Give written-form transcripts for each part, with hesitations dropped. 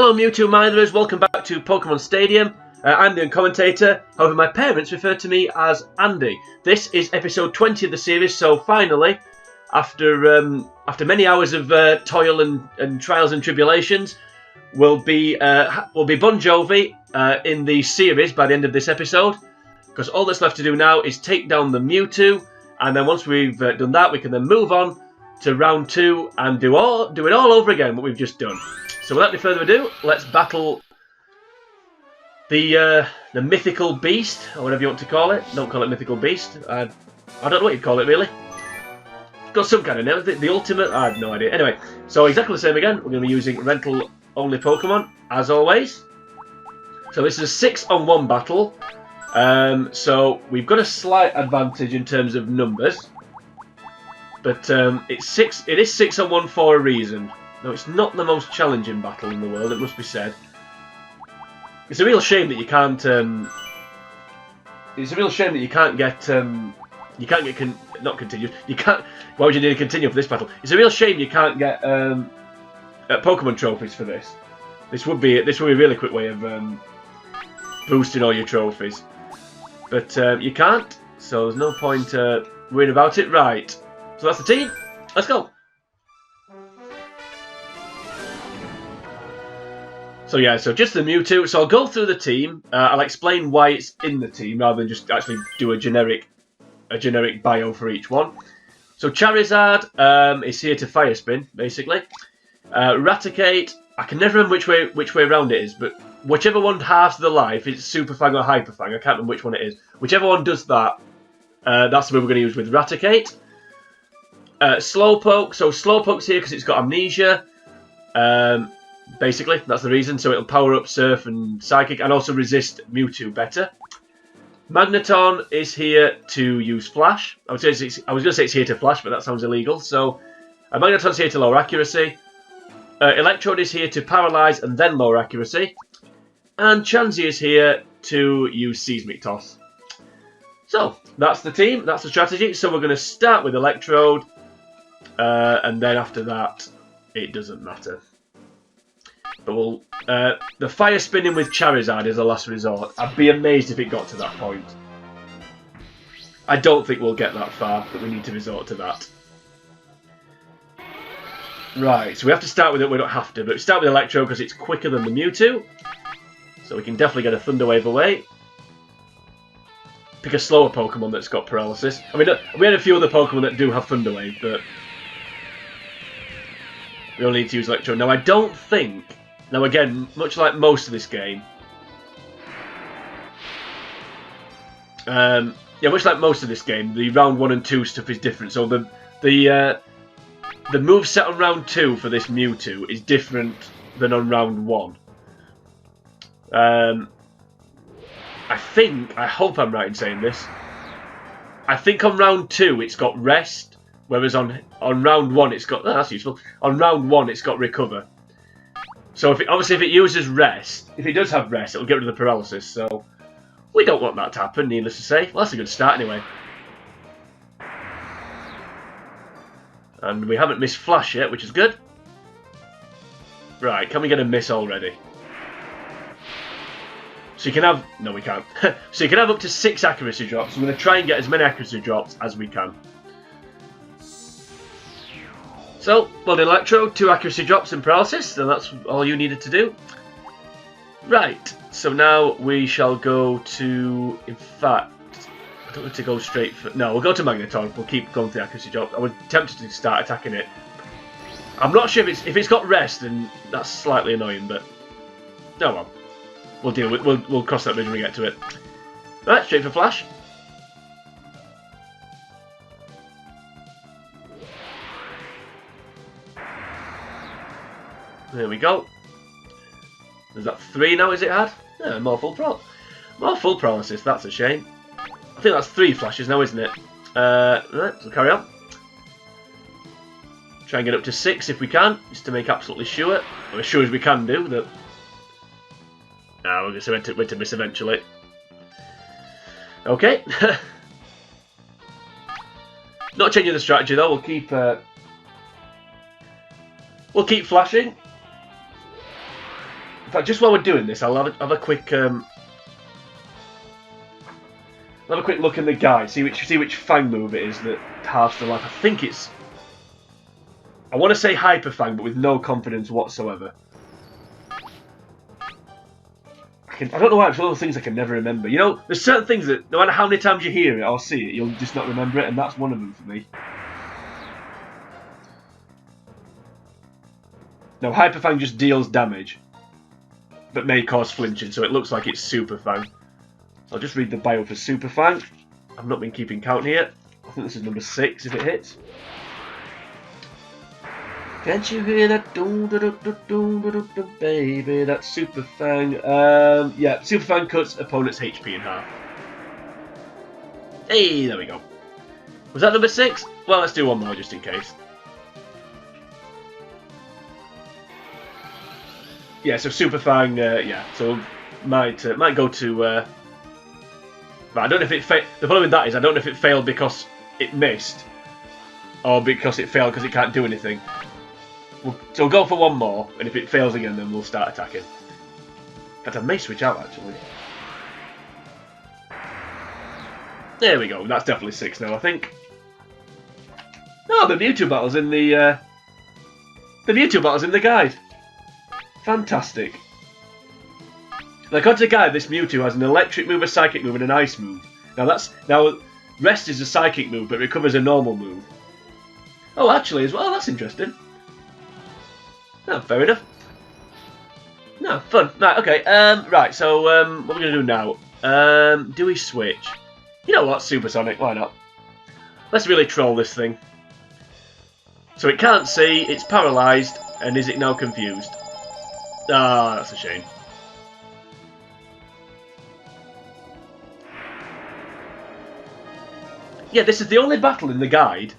Hello Mewtwo Mitherers, welcome back to Pokemon Stadium. I'm the commentator, however my parents refer to me as Andy. This is episode 20 of the series, so finally, after many hours of toil and trials and tribulations, we'll be Bon Jovi in the series by the end of this episode. Because all that's left to do now is take down the Mewtwo, and then once we've done that, we can then move on to round 2 and do it all over again, what we've just done. So without any further ado, let's battle the mythical beast, or whatever you want to call it. Don't call it mythical beast. I don't know what you'd call it, really. It's got some kind of name. The ultimate? I have no idea. Anyway, so exactly the same again. We're going to be using rental-only Pokemon, as always. So this is a 6-on-1 battle. So we've got a slight advantage in terms of numbers. But it is 6-on-1 for a reason. No, it's not the most challenging battle in the world, it must be said. It's a real shame that you can't. It's a real shame that you can't get. Not continued. You can't. Why would you need to continue for this battle? It's a real shame you can't get Pokemon trophies for this. This would be a really quick way of boosting all your trophies, but you can't. So there's no point worrying about it. Right. So that's the team. Let's go. So yeah, so just the Mewtwo. So I'll go through the team. I'll explain why it's in the team rather than just actually do a generic bio for each one. So Charizard is here to Fire Spin, basically. Raticate, I can never remember which way around it is, but whichever one halves the life, it's Super Fang or Hyper Fang. I can't remember which one it is. Whichever one does that, that's the one we're going to use with Raticate. Slowpoke, so Slowpoke's here because it's got amnesia. Basically, that's the reason. So it'll power up Surf and Psychic and also resist Mewtwo better. Magneton is here to use Flash. I was going to say it's here to Flash, but that sounds illegal. So Magneton's here to lower accuracy. Electrode is here to paralyze and then lower accuracy. And Chansey is here to use Seismic Toss. So that's the team. That's the strategy. So we're going to start with Electrode, and then after that, it doesn't matter. But we'll the Fire Spinning with Charizard is the last resort. I'd be amazed if it got to that point. I don't think we'll get that far, but we need to resort to that. Right, so we have to start with it. We don't have to, but we start with Electro because it's quicker than the Mewtwo. So we can definitely get a Thunder Wave away. Pick a slower Pokemon that's got paralysis. I mean, we had a few other Pokemon that do have Thunder Wave, but we only need to use Electro. Now, I don't think. Now, again, much like most of this game, much like most of this game, the round 1 and 2 stuff is different. So the moveset on round 2 for this Mewtwo is different than on round 1. I hope I'm right in saying this. I think on round 2 it's got Rest, whereas on round 1 it's got... Oh, that's useful. On round 1 it's got Recover. So obviously if it uses Rest, if it does have Rest, it'll get rid of the paralysis. So we don't want that to happen, needless to say. Well, that's a good start anyway. And we haven't missed Flash yet, which is good. Right, can we get a miss already? So you can have... No, we can't. So you can have up to 6 accuracy drops. I'm going to try and get as many accuracy drops as we can. So, well, the Electro, 2 accuracy drops and paralysis, and that's all you needed to do. Right, so now we shall go to... In fact, I don't want to go straight for... No, we'll go to Magneton. We'll keep going for the accuracy drops. I was tempted to start attacking it. I'm not sure if it's got Rest, then that's slightly annoying, but... Oh well. We'll deal with... We'll cross that bridge when we get to it. Right, straight for Flash. There we go. Is that 3 now, is it had? Yeah, more full paralysis, that's a shame. I think that's 3 flashes now, isn't it? Right, so carry on. Try and get up to 6 if we can, just to make absolutely sure. Or as sure as we can do that. We're going to miss eventually. Okay. Not changing the strategy though, we'll keep flashing. In fact, just while we're doing this, I'll have a quick look in the guide, see which Fang move it is that halves the life. I think it's... I want to say Hyper Fang, but with no confidence whatsoever. I don't know why, it's one of those things I can never remember. You know, there's certain things that, no matter how many times you hear it or see it, you'll just not remember it, and that's one of them for me. Now, Hyper Fang just deals damage, but may cause flinching, so it looks like it's Super Fang. I'll just read the bio for Super Fang. I've not been keeping count here. I think this is number 6 if it hits. Can't you hear that? Baby, that's Super Fang. Yeah, Super Fang cuts opponent's HP in half. Hey, there we go. Was that number 6? Well, let's do one more just in case. Yeah, so Super Fang, yeah, so might go to. But I don't know if it failed. The problem with that is I don't know if it failed because it missed, or because it failed because it can't do anything. So we'll go for one more, and if it fails again, then we'll start attacking. In fact, I may switch out actually. There we go. That's definitely 6 now, I think. No, the Mewtwo battle's in the Mewtwo battle's in the guide. Fantastic. Now, according to the guide, this Mewtwo has an electric move, a psychic move, and an ice move. Now Rest is a psychic move, but recovers a normal move. Oh, actually, as well. That's interesting. No, fair enough. No, fun. Right, okay. Right. So, what we're gonna do now? Do we switch? You know what? Supersonic. Why not? Let's really troll this thing. So it can't see. It's paralysed, and is it now confused? Ah, that's a shame. Yeah, this is the only battle in the guide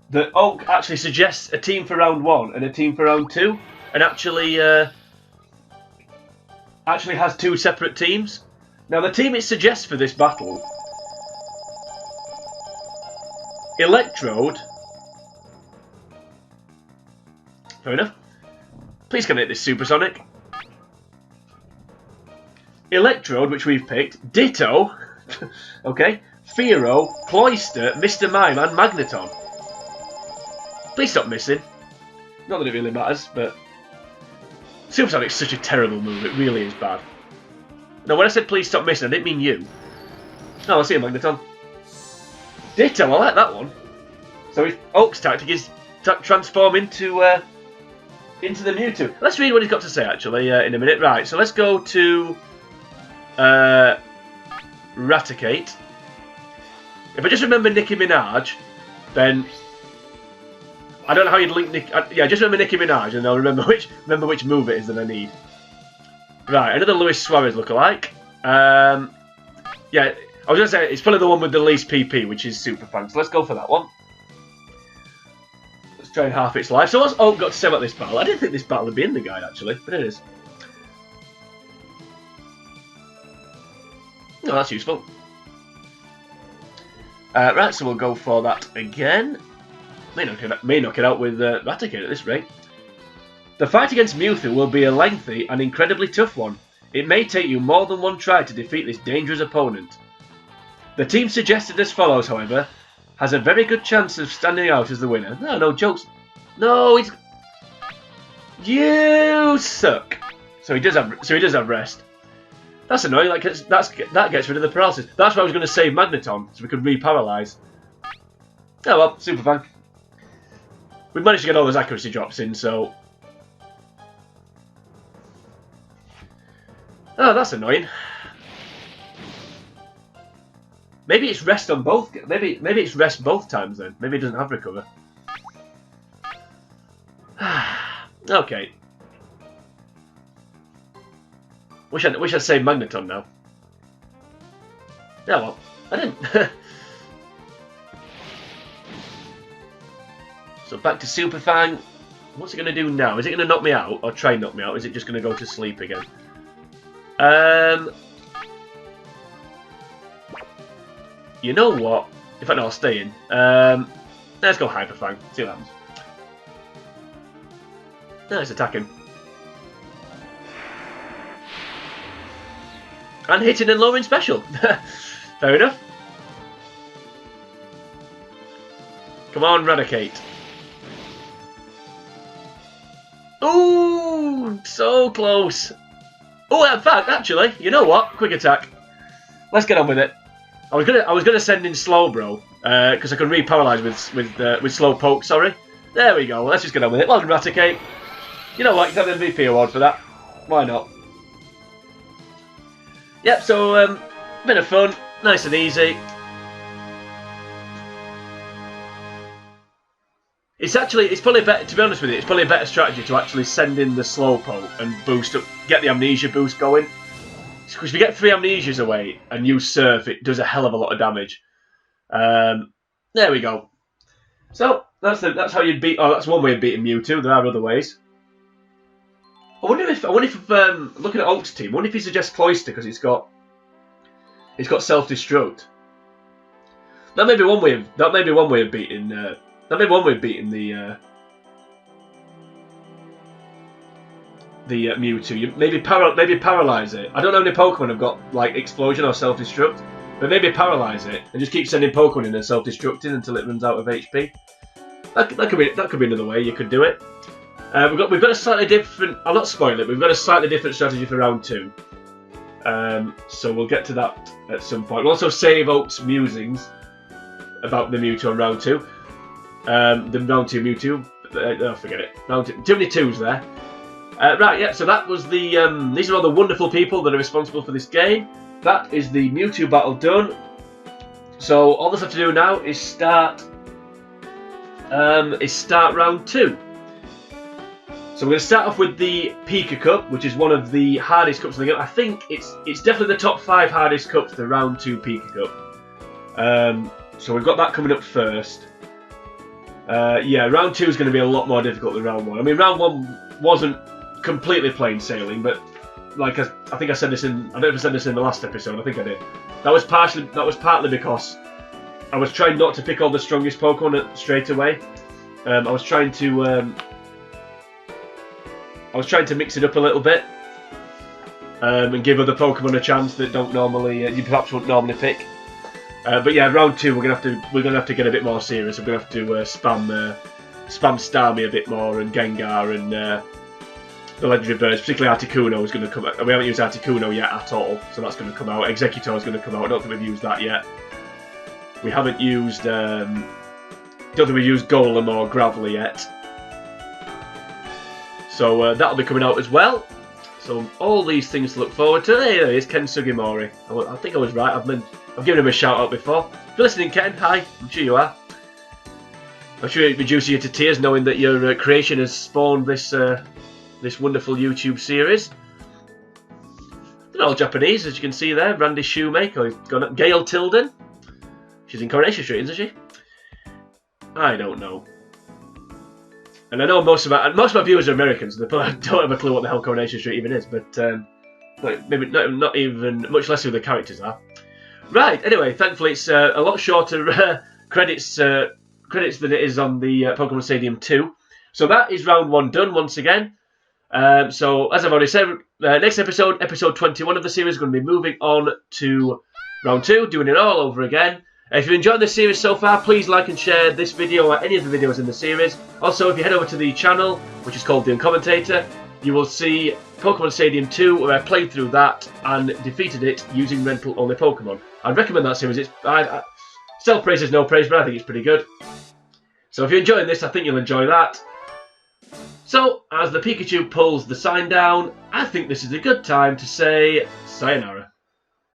that Oak actually suggests a team for round 1 and a team for round 2, and actually has 2 separate teams. Now, the team it suggests for this battle: Electrode. Fair enough. Please can I hit this Supersonic. Electrode, which we've picked. Ditto. Okay. Fearow, Cloyster, Mr. Mime, and Magneton. Please stop missing. Not that it really matters, but Supersonic's such a terrible move. It really is bad. Now, when I said please stop missing, I didn't mean you. Oh, I see a Magneton. Ditto, I like that one. So Oak's tactic is to transform into the Mewtwo. Let's read what he's got to say, actually, in a minute. Right, so let's go to Raticate. If I just remember Nicki Minaj, then I don't know how you'd link Nick. Yeah, just remember Nicki Minaj, and I'll remember which move it is that I need. Right, another Luis Suarez lookalike. Yeah, I was gonna say it's probably the one with the least PP, which is Super Fang. So let's go for that one. Let's try and half its life. So what's Oak got to say about this battle? I didn't think this battle would be in the guide actually, but it is. Oh, that's useful. Right, so we'll go for that again. May knock it out with Raticate at this rate. The fight against Mewtwo will be a lengthy and incredibly tough one. It may take you more than one try to defeat this dangerous opponent. The team suggested as follows, however, has a very good chance of standing out as the winner. No jokes. No, it's... You suck. So he does have rest. That's annoying. Like that gets rid of the paralysis. That's why I was going to save Magneton, so we could re-paralyse. Oh well, Super Fang. We've managed to get all those accuracy drops in, so... Oh, that's annoying. Maybe it's rest on both. Maybe it's rest both times then. Maybe it doesn't have recover. Okay. Wish I'd saved Magneton now. Yeah, well, I didn't. So back to Super Fang. What's it going to do now? Is it going to knock me out or try and knock me out? Is it just going to go to sleep again? You know what? In fact, no, I'll stay in. Let's go Hyper Fang. See what happens. No, it's attacking. And hitting and lowering special. Fair enough. Come on, Raticate. Ooh, so close. Oh, in fact, actually, you know what? Quick attack. Let's get on with it. I was gonna send in Slowbro because I can re-paralyze with Slowpoke. Sorry. There we go. Let's just get on with it. Well done, Raticate. You know what? You can have the MVP award for that. Why not? Yep. So bit of fun, nice and easy. It's probably better, to be honest with you, it's probably a better strategy to actually send in the Slowpoke and boost up, get the Amnesia boost going. Because if you get 3 Amnesias away and use Surf, it does a hell of a lot of damage. There we go. So, that's how you'd beat, oh, that's one way of beating Mewtwo, there are other ways. I wonder if looking at Ult's team, I wonder if he suggests Cloyster because it's got self-destruct. That may be one way of beating the Mewtwo. You maybe paralyze it. I don't know how many Pokemon have got like explosion or self-destruct, but maybe paralyze it and just keep sending Pokemon in and self-destructing until it runs out of HP. That could be another way you could do it. We've got a slightly different. I'll not spoil it. We've got a slightly different strategy for round 2. So we'll get to that at some point. We'll also save Oak's musings about the Mewtwo on round 2. The round 2 Mewtwo. Oh, forget it. Round 2. Too many 2s there. Right, yeah. So that was the. These are all the wonderful people that are responsible for this game. That is the Mewtwo battle done. So all that's have to do now is start. Round 2. So we're going to start off with the Pika Cup, which is one of the hardest cups in the game. I think it's definitely the top 5 hardest cups, the round 2 Pika Cup. So we've got that coming up first. Yeah, round 2 is going to be a lot more difficult than round 1. I mean, round 1 wasn't completely plain sailing, but like I think I said this in, I don't know if I said this in the last episode. I think I did. That was partly because I was trying not to pick all the strongest Pokemon straight away. I was trying to mix it up a little bit and give other Pokemon a chance that don't normally you perhaps wouldn't normally pick. But yeah, round 2 we're gonna have to get a bit more serious. We're gonna have to spam Starmie a bit more, and Gengar and the legendary birds, particularly Articuno is going to come out. We haven't used Articuno yet at all, so that's going to come out. Executor is going to come out. I don't think we've used that yet. We haven't used. Don't think we've used Golem or Graveler yet. So that'll be coming out as well. So all these things to look forward to. Hey, there he is, Ken Sugimori. I think I was right. I've given him a shout out before. If you're listening, Ken, hi. I'm sure you are. I'm sure it reduces you to tears knowing that your creation has spawned this this wonderful YouTube series. They're all Japanese, as you can see there. Randy Shoemaker, Gail Tilden. She's in Coronation Street, isn't she? I don't know. And I know most of my viewers are Americans, so they probably don't have a clue what the hell Coronation Street even is, but maybe not even, much less who the characters are. Right, anyway, thankfully it's a lot shorter credits than it is on the Pokemon Stadium 2. So that is round 1 done once again. So, as I've already said, next episode, episode 21 of the series, is going to be moving on to round 2, doing it all over again. If you've enjoyed this series so far, please like and share this video or any of the videos in the series. Also, if you head over to the channel, which is called The Uncommentator, you will see Pokemon Stadium 2, where I played through that and defeated it using rental-only Pokemon. I'd recommend that series. Self-praise is no praise, but I think it's pretty good. So if you're enjoying this, I think you'll enjoy that. So, as the Pikachu pulls the sign down, I think this is a good time to say sayonara.